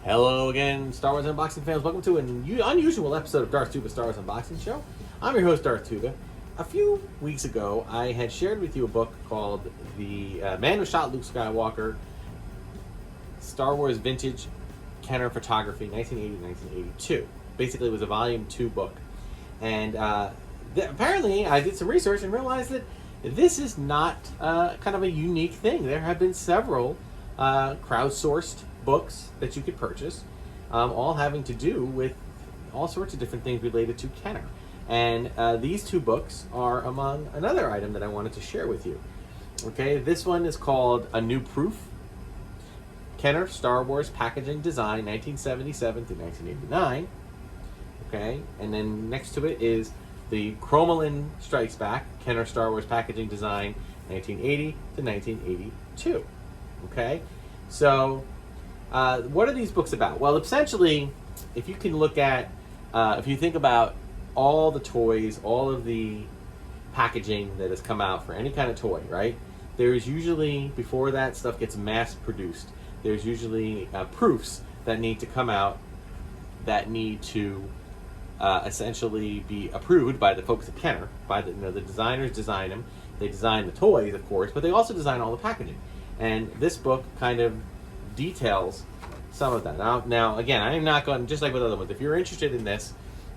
Hello again, Star Wars Unboxing fans. Welcome to an unusual episode of Darth Tuba Star Wars Unboxing Show. I'm your host, Darth Tuba. A few weeks ago, I had shared with you a book called The Man Who Shot Luke Skywalker, Star Wars Vintage Kenner Photography, 1980-1982. Basically, it was a Volume 2 book. And apparently, I did some research and realized that this is not kind of a unique thing. There have been several crowdsourced books that you could purchase, all having to do with all sorts of different things related to Kenner. And these two books are among another item that I wanted to share with you. Okay, this one is called A New Proof, Kenner Star Wars Packaging Design, 1977 through 1989. Okay, and then next to it is the Cromalin Strikes Back, Kenner Star Wars Packaging Design, 1980 to 1982. Okay, so what are these books about? Well, essentially, if you can look at, if you think about all the toys, all of the packaging that has come out for any kind of toy, right? There's usually, before that stuff gets mass produced, there's usually proofs that need to come out that need to essentially be approved by the folks at Kenner, by the designers design them. They design the toys, of course, but they also design all the packaging. And this book kind of details some of that. Now again, I am not going, just like with other ones, if you're interested in this,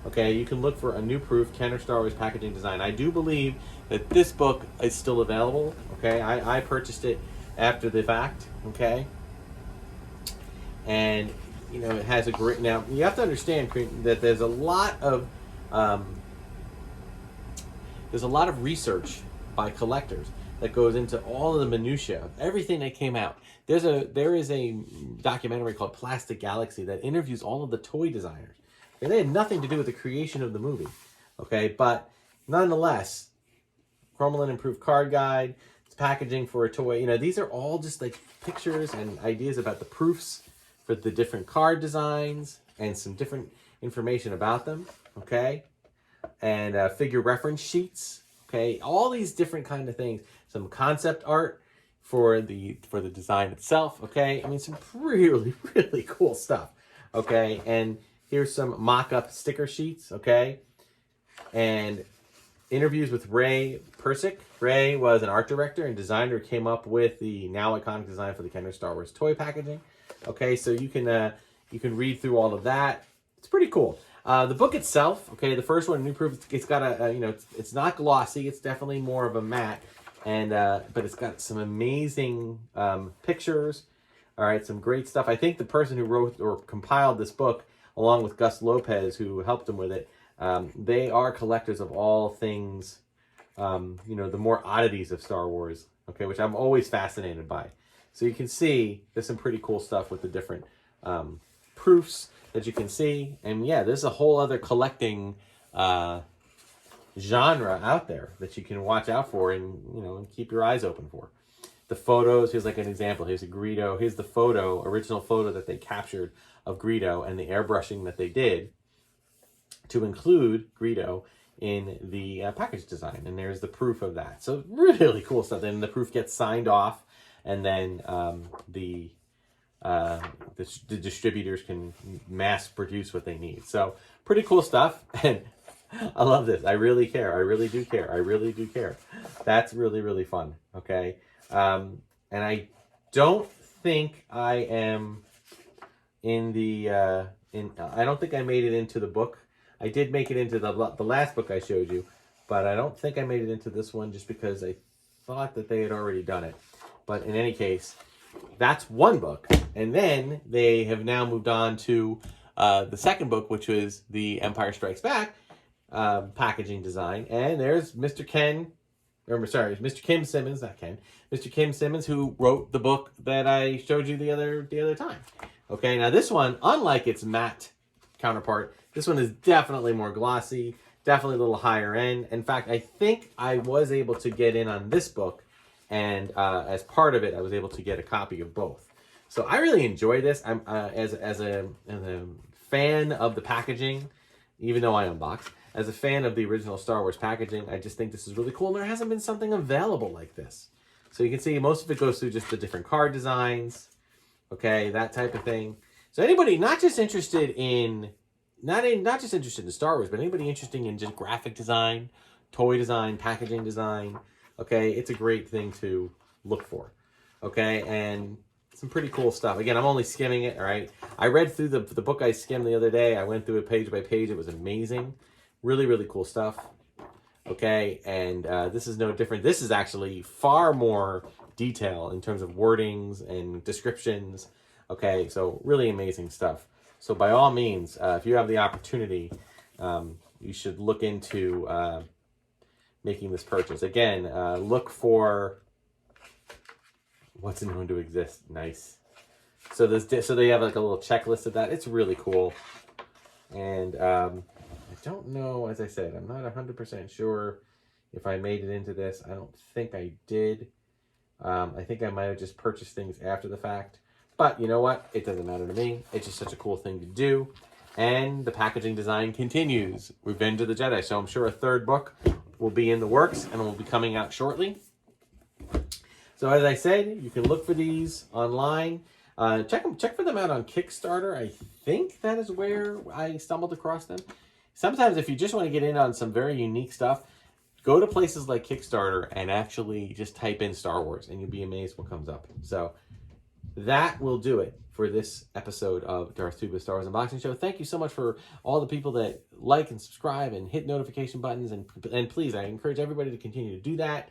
okay, you can look for A New Proof, Kenner Star Wars Packaging Design. I do believe that this book is still available, okay? I purchased it after the fact, okay? And, it has a great, now, you have to understand that there's a lot of research by collectors that goes into all of the minutiae of everything that came out. There is a documentary called Plastic Galaxy that interviews all of the toy designers. And they had nothing to do with the creation of the movie, okay? But nonetheless, Cromalin Improved Card Guide, it's packaging for a toy. These are all just like pictures and ideas about the proofs for the different card designs and some different information about them, okay? And figure reference sheets, okay? All these different kind of things. Some concept art for the design itself, okay? I mean, some really, really cool stuff, okay? And here's some mock-up sticker sheets, okay? And interviews with Ray Persick. Ray was an art director and designer who came up with the now iconic design for the Kenner Star Wars toy packaging. Okay, so you can read through all of that. It's pretty cool. The book itself, okay, the first one, New Proof, it's got it's not glossy. It's definitely more of a matte, and but it's got some amazing pictures. All right, some great stuff. I think the person who wrote or compiled this book, along with Gus Lopez, who helped him with it, they are collectors of all things, the more oddities of Star Wars, okay, which I'm always fascinated by. So you can see there's some pretty cool stuff with the different proofs that you can see. And yeah, there's a whole other collecting genre out there that you can watch out for and, and keep your eyes open for. The photos, here's like an example. Here's a Greedo. Here's the original photo that they captured of Greedo and the airbrushing that they did to include Greedo in the package design. And there's the proof of that. So really cool stuff. Then the proof gets signed off, and then the distributors can mass produce what they need. So pretty cool stuff. And I love this. I really care. I really do care. I really do care. That's really, really fun. Okay. And I don't think I am in the, I don't think I made it into the book. I did make it into the last book I showed you, but I don't think I made it into this one just because I thought that they had already done it. But in any case, that's one book. And then they have now moved on to the second book, which was the Empire Strikes Back packaging design. And there's Mr. Kim Simmons, not Ken, Mr. Kim Simmons, who wrote the book that I showed you the other time. Okay, now this one, unlike its matte counterpart, this one is definitely more glossy, definitely a little higher end. In fact, I think I was able to get in on this book, and as part of it, I was able to get a copy of both. So I really enjoy this. I'm as a fan of the packaging, even though I unbox. As a fan of the original Star Wars packaging, I just think this is really cool. And there hasn't been something available like this. So you can see most of it goes through just the different card designs, okay, that type of thing. So anybody not just interested in not just interested in Star Wars, but anybody interested in just graphic design, toy design, packaging design, okay, it's a great thing to look for. Okay, and some pretty cool stuff. Again, I'm only skimming it, all right? I read through the book I skimmed the other day. I went through it page by page. It was amazing. Really, really cool stuff. Okay, and this is no different. This is actually far more detail in terms of wordings and descriptions. Okay, so really amazing stuff. So by all means, if you have the opportunity, you should look into making this purchase. Again, look for what's known to exist. Nice. So they have like a little checklist of that. It's really cool. And I don't know, as I said, I'm not 100% sure if I made it into this. I don't think I did. I think I might have just purchased things after the fact. But you know what? It doesn't matter to me. It's just such a cool thing to do. And the packaging design continues. Revenge of the Jedi. So I'm sure a third book will be in the works and will be coming out shortly. So as I said, you can look for these online. Check for them out on Kickstarter. I think that is where I stumbled across them. Sometimes if you just want to get in on some very unique stuff, go to places like Kickstarter and actually just type in Star Wars and you'll be amazed what comes up. So that will do it for this episode of Darth Tuba Star Wars Unboxing Show. Thank you so much for all the people that like and subscribe and hit notification buttons. And please, I encourage everybody to continue to do that.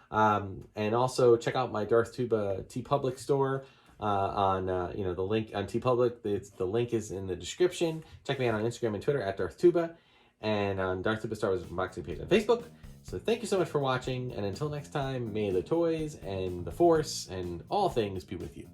And also check out my Darth Tuba TeePublic store on the link on TeePublic. The link is in the description. Check me out on Instagram and Twitter at Darth Tuba, and on Darth Tuba Star Wars Unboxing page on Facebook. So thank you so much for watching, and until next time, may the toys and the Force and all things be with you.